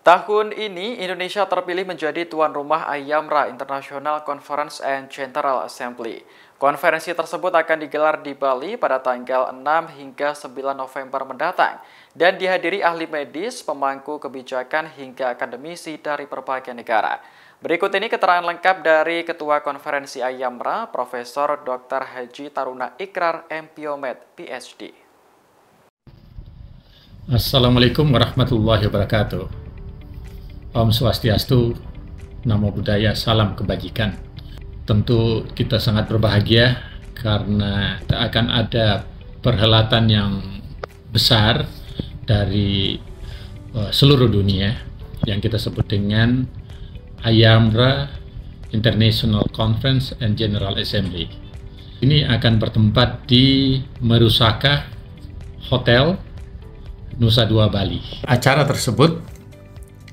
Tahun ini, Indonesia terpilih menjadi tuan rumah AYAMRA International Conference and General Assembly. Konferensi tersebut akan digelar di Bali pada tanggal 6 hingga 9 November mendatang dan dihadiri ahli medis, pemangku kebijakan hingga akademisi dari berbagai negara. Berikut ini keterangan lengkap dari Ketua Konferensi AYAMRA, Profesor Dr. Haji Taruna Ikrar MPiomed, PhD. Assalamualaikum warahmatullahi wabarakatuh. Om Swastiastu, Namo Buddhaya, salam kebajikan. Tentu kita sangat berbahagia karena akan ada perhelatan yang besar dari seluruh dunia yang kita sebut dengan AYAMRA International Conference and General Assembly. Ini akan bertempat di Marusaka Hotel Nusa Dua Bali. Acara tersebut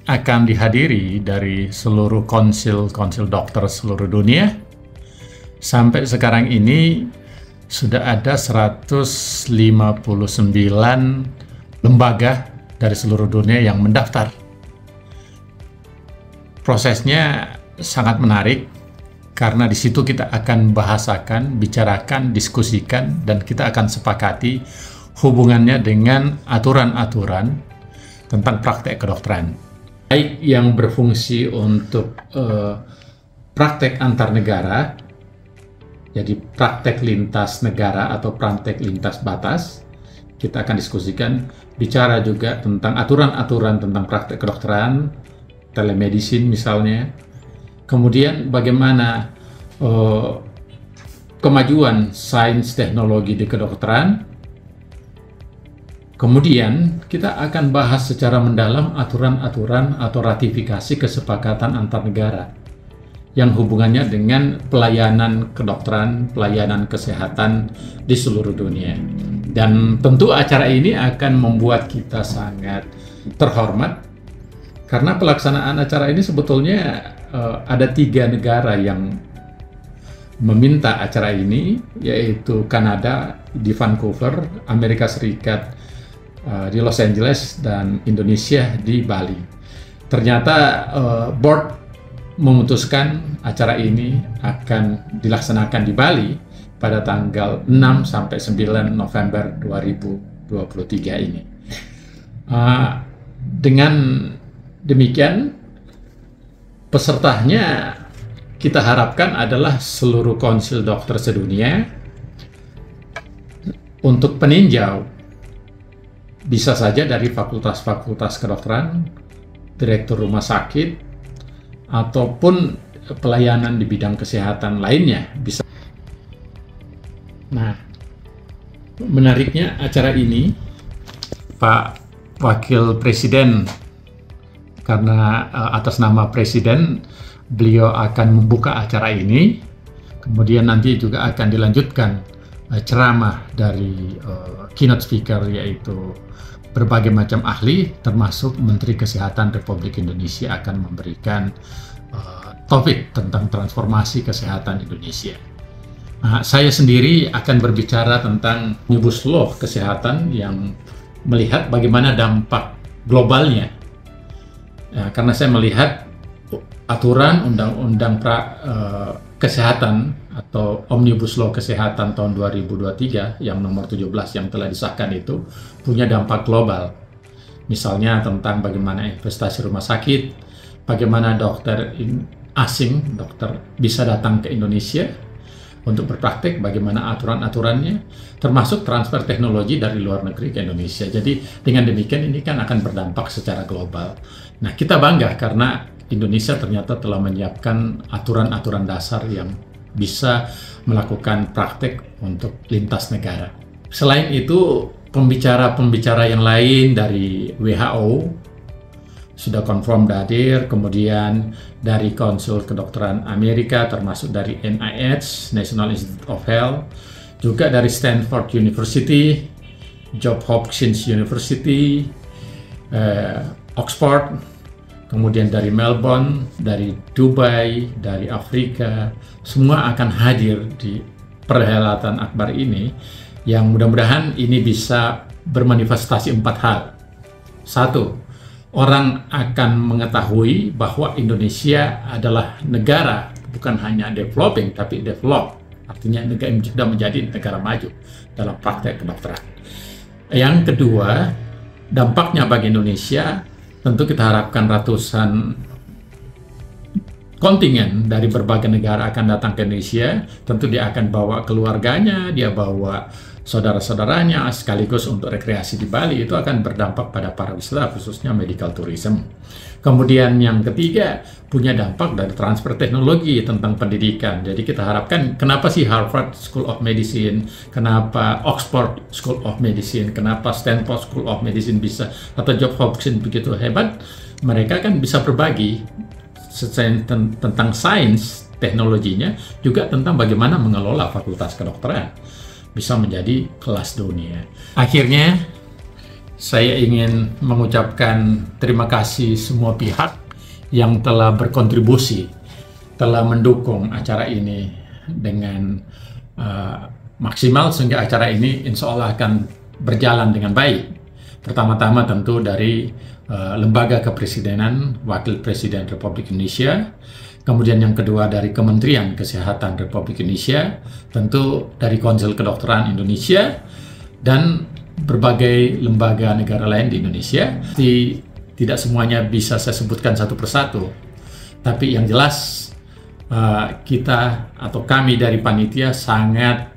akan dihadiri dari seluruh konsil dokter seluruh dunia. Sampai sekarang ini sudah ada 159 lembaga dari seluruh dunia yang mendaftar. Prosesnya sangat menarik karena di situ kita akan bahasakan, bicarakan, diskusikan, dan kita akan sepakati hubungannya dengan aturan-aturan tentang praktek kedokteran. Baik yang berfungsi untuk praktek antar negara, jadi praktek lintas negara atau praktek lintas batas, kita akan diskusikan, bicara juga tentang aturan-aturan tentang praktek kedokteran, telemedicine misalnya, kemudian bagaimana kemajuan sains teknologi di kedokteran. Kemudian kita akan bahas secara mendalam aturan-aturan atau ratifikasi kesepakatan antar negara yang hubungannya dengan pelayanan kedokteran, pelayanan kesehatan di seluruh dunia. Dan tentu acara ini akan membuat kita sangat terhormat karena pelaksanaan acara ini sebetulnya ada 3 negara yang meminta acara ini, yaitu Kanada di Vancouver, Amerika Serikat di Los Angeles, dan Indonesia di Bali. Ternyata board memutuskan acara ini akan dilaksanakan di Bali pada tanggal 6 sampai 9 November 2023 ini. Dengan demikian, pesertanya kita harapkan adalah seluruh konsil dokter sedunia. Untuk peninjau bisa saja dari fakultas-fakultas kedokteran, direktur rumah sakit, ataupun pelayanan di bidang kesehatan lainnya bisa. Nah, menariknya acara ini, Pak Wakil Presiden, karena atas nama Presiden, beliau akan membuka acara ini, kemudian nanti juga akan dilanjutkan ceramah dari keynote speaker, yaitu berbagai macam ahli, termasuk Menteri Kesehatan Republik Indonesia akan memberikan topik tentang transformasi kesehatan Indonesia. Saya sendiri akan berbicara tentang Omnibus Law kesehatan yang melihat bagaimana dampak globalnya. Karena saya melihat aturan undang-undang kesehatan atau Omnibus Law kesehatan tahun 2023 yang nomor 17 yang telah disahkan itu punya dampak global. Misalnya tentang bagaimana investasi rumah sakit, bagaimana dokter asing, dokter bisa datang ke Indonesia untuk berpraktek, bagaimana aturan-aturannya, termasuk transfer teknologi dari luar negeri ke Indonesia. Jadi dengan demikian ini kan akan berdampak secara global. Nah, kita bangga karena Indonesia ternyata telah menyiapkan aturan-aturan dasar yang bisa melakukan praktek untuk lintas negara. Selain itu, pembicara-pembicara yang lain dari WHO sudah confirm hadir, kemudian dari Konsul Kedokteran Amerika, termasuk dari NIH, National Institute of Health, juga dari Stanford University, Johns Hopkins University, Oxford, kemudian dari Melbourne, dari Dubai, dari Afrika, semua akan hadir di perhelatan akbar ini, yang mudah-mudahan ini bisa bermanifestasi 4 hal. 1. orang akan mengetahui bahwa Indonesia adalah negara bukan hanya developing tapi develop, artinya negara sudah menjadi negara maju dalam praktek kedokteran. Yang kedua, dampaknya bagi Indonesia, tentu kita harapkan ratusan kontingen dari berbagai negara akan datang ke Indonesia. Tentu dia akan bawa keluarganya, dia bawa saudara-saudaranya, sekaligus untuk rekreasi di Bali. Itu akan berdampak pada pariwisata, khususnya medical tourism. Kemudian yang ketiga, punya dampak dari transfer teknologi tentang pendidikan. Jadi kita harapkan, kenapa sih Harvard School of Medicine, kenapa Oxford School of Medicine, kenapa Stanford School of Medicine bisa, atau Johns Hopkins begitu hebat, mereka kan bisa berbagi tentang sains teknologinya, juga tentang bagaimana mengelola fakultas kedokteran, bisa menjadi kelas dunia. Akhirnya, saya ingin mengucapkan terima kasih semua pihak yang telah berkontribusi, telah mendukung acara ini dengan maksimal, sehingga acara ini insya Allah akan berjalan dengan baik. Pertama-tama tentu dari Lembaga Kepresidenan Wakil Presiden Republik Indonesia, kemudian yang kedua dari Kementerian Kesehatan Republik Indonesia, tentu dari Konsil Kedokteran Indonesia, dan berbagai lembaga negara lain di Indonesia. Tidak semuanya bisa saya sebutkan satu persatu, tapi yang jelas kita atau kami dari panitia sangat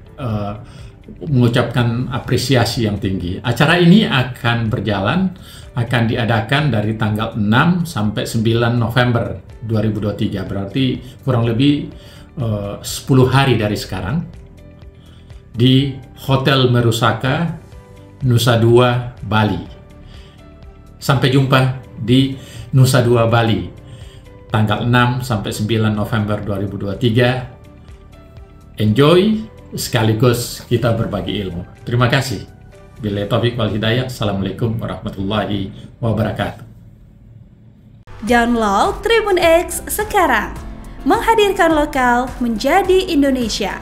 mengucapkan apresiasi yang tinggi. Acara ini akan berjalan, akan diadakan dari tanggal 6 sampai 9 November 2023, berarti kurang lebih 10 hari dari sekarang, di Hotel Merusaka, Nusa Dua, Bali. Sampai jumpa di Nusa Dua, Bali, tanggal 6 sampai 9 November 2023. Enjoy, sekaligus kita berbagi ilmu. Terima kasih. Billahi taufiq wal hidayah. Assalamualaikum warahmatullahi wabarakatuh. Download Tribun X sekarang. Menghadirkan lokal menjadi Indonesia.